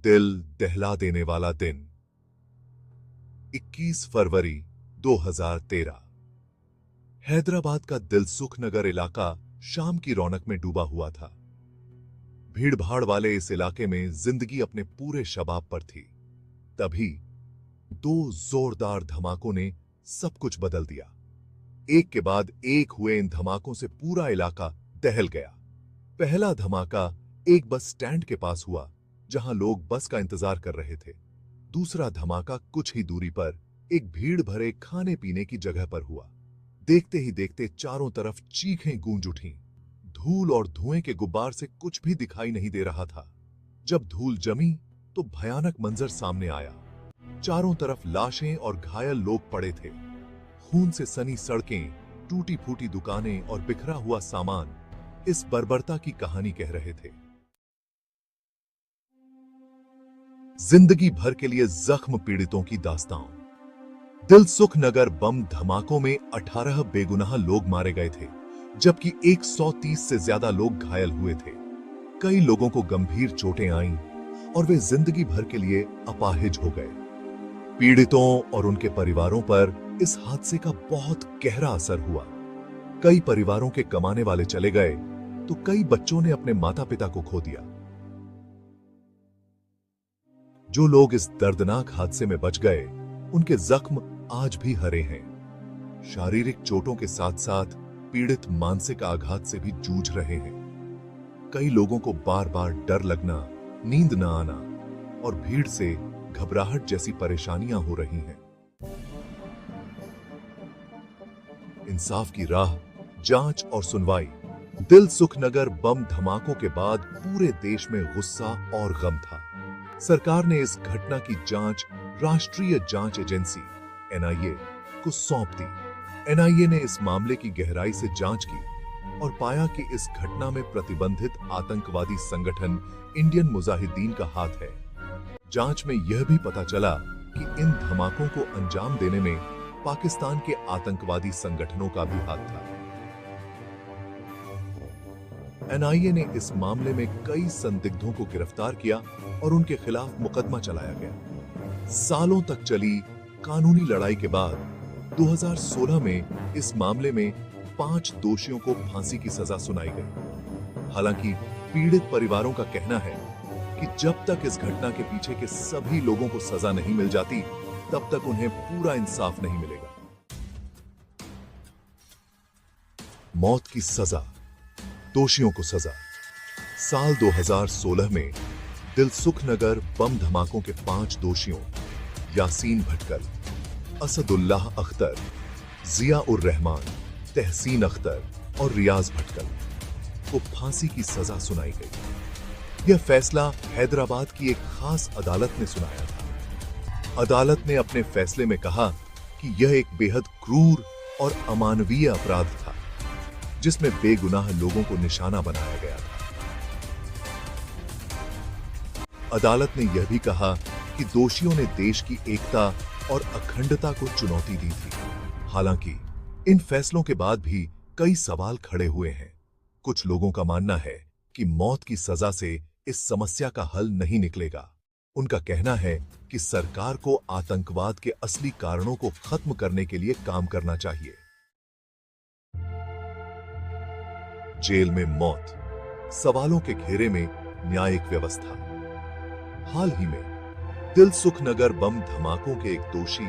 दिल दहला देने वाला दिन। 21 फरवरी 2013। हैदराबाद का दिलसुख नगर इलाका शाम की रौनक में डूबा हुआ था। भीड़भाड़ वाले इस इलाके में जिंदगी अपने पूरे शबाब पर थी। तभी दो जोरदार धमाकों ने सब कुछ बदल दिया। एक के बाद एक हुए इन धमाकों से पूरा इलाका दहल गया। पहला धमाका एक बस स्टैंड के पास हुआ, जहां लोग बस का इंतजार कर रहे थे। दूसरा धमाका कुछ ही दूरी पर एक भीड़ भरे खाने पीने की जगह पर हुआ। देखते ही देखते चारों तरफ चीखें गूंज उठीं। धूल और धुएं के गुब्बार से कुछ भी दिखाई नहीं दे रहा था। जब धूल जमी तो भयानक मंजर सामने आया। चारों तरफ लाशें और घायल लोग पड़े थे। खून से सनी सड़कें, टूटी फूटी दुकानें और बिखरा हुआ सामान इस बर्बरता की कहानी कह रहे थे। जिंदगी भर के लिए जख्म पीड़ितों की दास्तान। दिलसुख नगर बम धमाकों में 18 बेगुनाह लोग मारे गए थे, जबकि 130 से ज्यादा लोग घायल हुए थे। कई लोगों को गंभीर चोटें आईं और वे जिंदगी भर के लिए अपाहिज हो गए। पीड़ितों और उनके परिवारों पर इस हादसे का बहुत गहरा असर हुआ। कई परिवारों के कमाने वाले चले गए तो कई बच्चों ने अपने माता पिता को खो दिया। जो लोग इस दर्दनाक हादसे में बच गए, उनके जख्म आज भी हरे हैं। शारीरिक चोटों के साथ साथ पीड़ित मानसिक आघात से भी जूझ रहे हैं। कई लोगों को बार बार डर लगना, नींद न आना और भीड़ से घबराहट जैसी परेशानियां हो रही हैं। इंसाफ की राह, जांच और सुनवाई। दिलसुख नगर बम धमाकों के बाद पूरे देश में गुस्सा और गम था। सरकार ने इस घटना की जांच राष्ट्रीय जांच एजेंसी (NIA) को सौंप दी। NIA ने इस मामले की गहराई से जांच की और पाया कि इस घटना में प्रतिबंधित आतंकवादी संगठन इंडियन मुजाहिदीन का हाथ है। जांच में यह भी पता चला कि इन धमाकों को अंजाम देने में पाकिस्तान के आतंकवादी संगठनों का भी हाथ था। NIA ने इस मामले में कई संदिग्धों को गिरफ्तार किया और उनके खिलाफ मुकदमा चलाया गया। सालों तक चली कानूनी लड़ाई के बाद 2016 में इस मामले में 5 दोषियों को फांसी की सजा सुनाई गई। हालांकि पीड़ित परिवारों का कहना है कि जब तक इस घटना के पीछे के सभी लोगों को सजा नहीं मिल जाती, तब तक उन्हें पूरा इंसाफ नहीं मिलेगा। मौत की सजा, दोषियों को सजा। साल 2016 में दिलसुख नगर बम धमाकों के 5 दोषियों यासीन भटकल, असदुल्लाह अख्तर, जिया उर रहमान, तहसीन अख्तर और रियाज भटकल को फांसी की सजा सुनाई गई। यह फैसला हैदराबाद की एक खास अदालत ने सुनाया था। अदालत ने अपने फैसले में कहा कि यह एक बेहद क्रूर और अमानवीय अपराध था, जिसमें बेगुनाह लोगों को निशाना बनाया गया था। अदालत ने यह भी कहा कि दोषियों ने देश की एकता और अखंडता को चुनौती दी थी। हालांकि इन फैसलों के बाद भी कई सवाल खड़े हुए हैं। कुछ लोगों का मानना है कि मौत की सजा से इस समस्या का हल नहीं निकलेगा। उनका कहना है कि सरकार को आतंकवाद के असली कारणों को खत्म करने के लिए काम करना चाहिए। जेल में मौत, सवालों के घेरे में न्यायिक व्यवस्था। हाल ही में दिलसुख नगर बम धमाकों के एक दोषी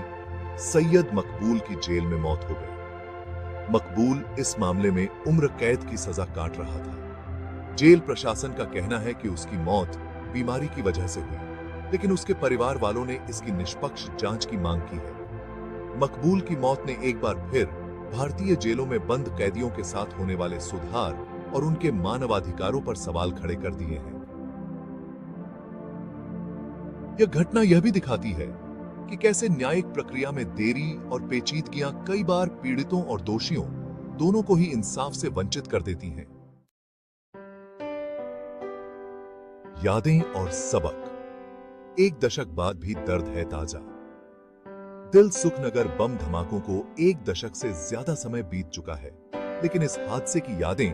सैयद मकबूल की जेल में मौत हो गई। मकबूल इस मामले में उम्र कैद की सजा काट रहा था। जेल प्रशासन का कहना है कि उसकी मौत बीमारी की वजह से हुई, लेकिन उसके परिवार वालों ने इसकी निष्पक्ष जांच की मांग की है। मकबूल की मौत ने एक बार फिर भारतीय जेलों में बंद कैदियों के साथ होने वाले सुधार और उनके मानवाधिकारों पर सवाल खड़े कर दिए हैं। यह घटना यह भी दिखाती है कि कैसे न्यायिक प्रक्रिया में देरी और पेचीदगियां कई बार पीड़ितों और दोषियों दोनों को ही इंसाफ से वंचित कर देती हैं। यादें और सबक। एक दशक बाद भी दर्द है ताजा। दिलसुख नगर बम धमाकों को एक दशक से ज्यादा समय बीत चुका है, लेकिन इस हादसे की यादें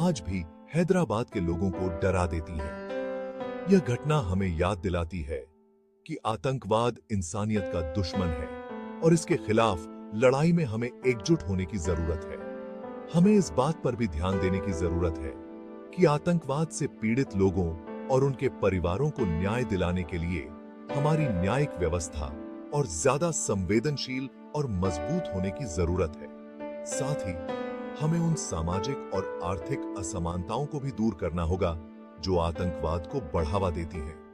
आज भी हैदराबाद के लोगों को डरा देती हैं। यह घटना हमें याद दिलाती है कि आतंकवाद इंसानियत का दुश्मन है और इसके खिलाफ लड़ाई में हमें एकजुट होने की जरूरत है। हमें इस बात पर भी ध्यान देने की जरूरत है कि आतंकवाद से पीड़ित लोगों और उनके परिवारों को न्याय दिलाने के लिए हमारी न्यायिक व्यवस्था और ज्यादा संवेदनशील और मजबूत होने की जरूरत है। साथ ही हमें उन सामाजिक और आर्थिक असमानताओं को भी दूर करना होगा जो आतंकवाद को बढ़ावा देती हैं।